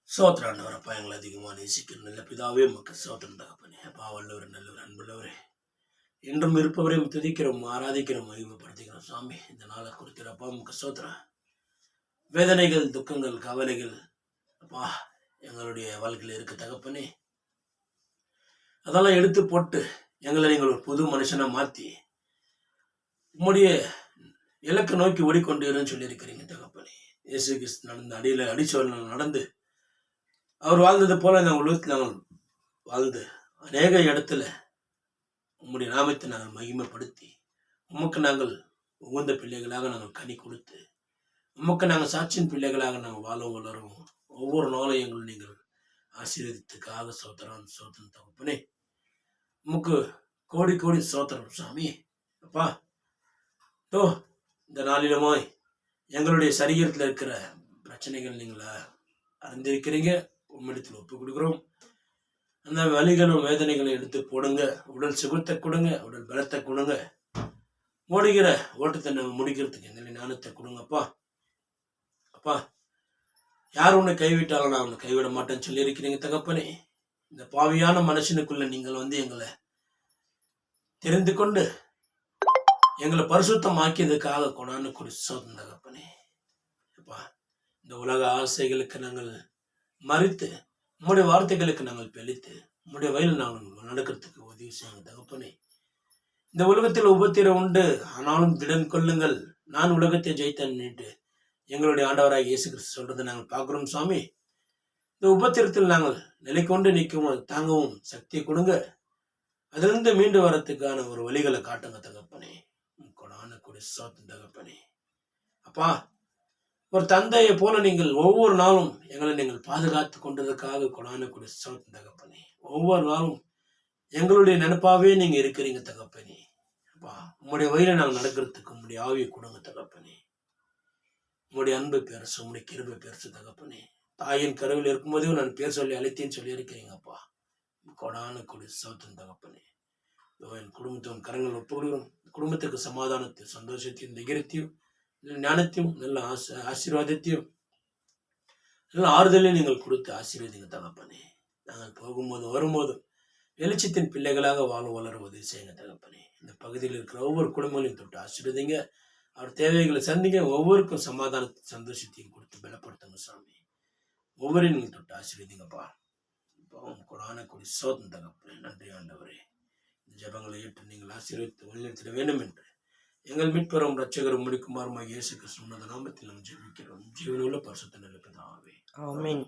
சோத்திராண்டவரப்பா எங்களை அதிகமாக நேசிக்கிற நல்ல பிதாவே மக்கள் சோத்திரம் தகப்பனே. அப்பா வல்லவர் நல்லவர் அன்புள்ளவரே, என்றும் இருப்பவரையும் துதிக்கிறோம் ஆராதிக்கிறோம் மகிமைப்படுத்திக்கிறோம் சாமி. இந்த நாளை கொடுக்கிறப்பா முக்க சோத்திரம். வேதனைகள் துக்கங்கள் கவலைகள் அப்பா எங்களுடைய வாழ்க்கையில் இருக்க தகப்பனே, அதெல்லாம் எடுத்து போட்டு எங்களை நீங்கள் ஒரு புது மனுஷனை மாற்றி உம்முடைய இலக்கை நோக்கி ஓடிக்கொண்டு சொல்லியிருக்கிறீங்க தகப்பனே. இயேசு கிறிஸ்து நடந்த அடியில் அடிச்சோல் நடந்து அவர் வாழ்ந்தது போல இந்த உலகத்தில் நாங்கள் வாழ்ந்து அநேக இடத்துல உம்முடைய நாமத்தை நாங்கள் மகிமைப்படுத்தி உமக்கு நாங்கள் உகந்த பிள்ளைகளாக நாங்கள் கனி கொடுத்து உமக்கு நாங்கள் சாட்சியின் பிள்ளைகளாக நாங்கள் வாழவும் வளரும் ஒவ்வொரு நாளும் எங்களை நீங்கள் ஆசீர்வதித்துக்காக சோத்திரம் தகப்பனே. உமக்கு கோடி கோடி சோத்திரம் சாமி. அப்பா இந்த நாளிலுமாய் எங்களுடைய சரீரத்தில் இருக்கிற பிரச்சனைகள் நீங்கள் அறிந்திருக்கிறீங்க. உம்மிடத்தில் ஒப்பு கொடுக்குறோம். அந்த வலிகளும் வேதனைகளை எடுத்து போடுங்க. உடல் சுகத்தை கொடுங்க, உடல் பலத்தை கொடுங்க. ஓடுகிற ஓட்டத்தை நாங்கள் முடிக்கிறதுக்கு எங்களை ஞானத்தை கொடுங்கப்பா. அப்பா யார் உன்னை கைவிட்டாலும் நான் உன்னை கைவிட மாட்டேன்னு சொல்லியிருக்கிறீங்க தகப்பனே. இந்த பாவியான மனுஷனுக்குள்ள நீங்கள் எங்களை தெரிந்து கொண்டு எங்களை பரிசுத்தம் ஆக்கியதுக்காக கொண்டாந்து குறிச்சோம் தகப்பனே. அப்பா இந்த உலக ஆசைகளுக்கு நாங்கள் மறித்து உம்முடைய வார்த்தைகளுக்கு நாங்கள் பெழித்து உம்முடைய வயலில் நாங்கள் நடக்கிறதுக்கு உதவி செய்யுங்க தகப்பனே. இந்த உலகத்தில் உபத்திரம் உண்டு, ஆனாலும் திடன் கொள்ளுங்கள், நான் உலகத்தை ஜெயித்தேன்னுட்டு எங்களுடைய ஆண்டவராக இயேசு கிறிஸ்து சொல்றதை நாங்கள் பார்க்கிறோம் சாமி. இந்த உபத்திரத்தில் நாங்கள் நிலை கொண்டு நிற்கவும் தாங்கவும் சக்தியை கொடுங்க. அதிலிருந்து மீண்டு வரத்துக்கான ஒரு வழிகளை காட்டுங்க தகப்பனே. கொடான கொடி சோத்திரம் தகப்பனே. அப்பா ஒரு தந்தையை போல நீங்கள் ஒவ்வொரு நாளும் எங்களை நீங்கள் பாதுகாத்து கொண்டதுக்காக கொடான கொடி சோத்திரம் தகப்பனே. ஒவ்வொரு நாளும் எங்களுடைய நினைப்பாவே நீங்க இருக்கிறீங்க தகப்பனே. அப்பா உங்களுடைய வயிறை நாங்கள் நடக்கிறதுக்கு உங்களுடைய ஆவியை கொடுங்க தகப்பனே. உங்களுடைய அன்பு பேரசு, உங்களுடைய கிருபை பேரசு தகப்பனே. தாயின் கருவில் இருக்கும்போதே நான் பேர் சொல்லி அழைத்தேன்னு சொல்லி இருக்கிறீங்கப்பா. கொடான கொடி சோத்திரம் தகப்பனே. என் குடும்பத்தின் கரங்கள் ஒப்புவிடுவோம். குடும்பத்துக்கு சமாதானத்தையும் சந்தோஷத்தையும் தைரியத்தையும் ஞானத்தையும் நல்ல ஆசீர்வாதத்தையும் நல்ல ஆறுதலையும் நீங்கள் கொடுத்து ஆசீர்வதிங்க தகப்பனே. நாங்கள் போகும்போதும் வரும்போதும் வெளிச்சத்தின் பிள்ளைகளாக வாழ வளர உதவி செய்யுங்க தகப்பனே. இந்த பகுதியில் இருக்கிற ஒவ்வொரு குடும்பங்களையும் தொட்டு ஆசீர்வதிங்க. அவர் தேவைகளை சந்திங்க. ஒவ்வொருக்கும் சமாதானத்தை சந்தோஷத்தையும் கொடுத்து பலப்படுத்துங்க சாமி. ஒவ்வொரையும் நீங்கள் தொட்டு ஆசீர்வதிங்கப்பா. கொடான கொடி சோதம் தகப்பனே. நன்றி ஆண்டவரே. இந்த ஜபங்களை ஏற்று நீங்கள் ஆசீர்வதித்து வழிநடத்திட வேண்டும் என்று எங்கள் மீட்பெறும் ரட்சகரும் முடிக்குமாறுமாக இயேசு கிறிஸ்து நாமத்தில் நாம் ஜெபிக்கிறோம். ஜீவனுள்ள பரிசுத்த நல்ல பிதாவே. ஆமென்.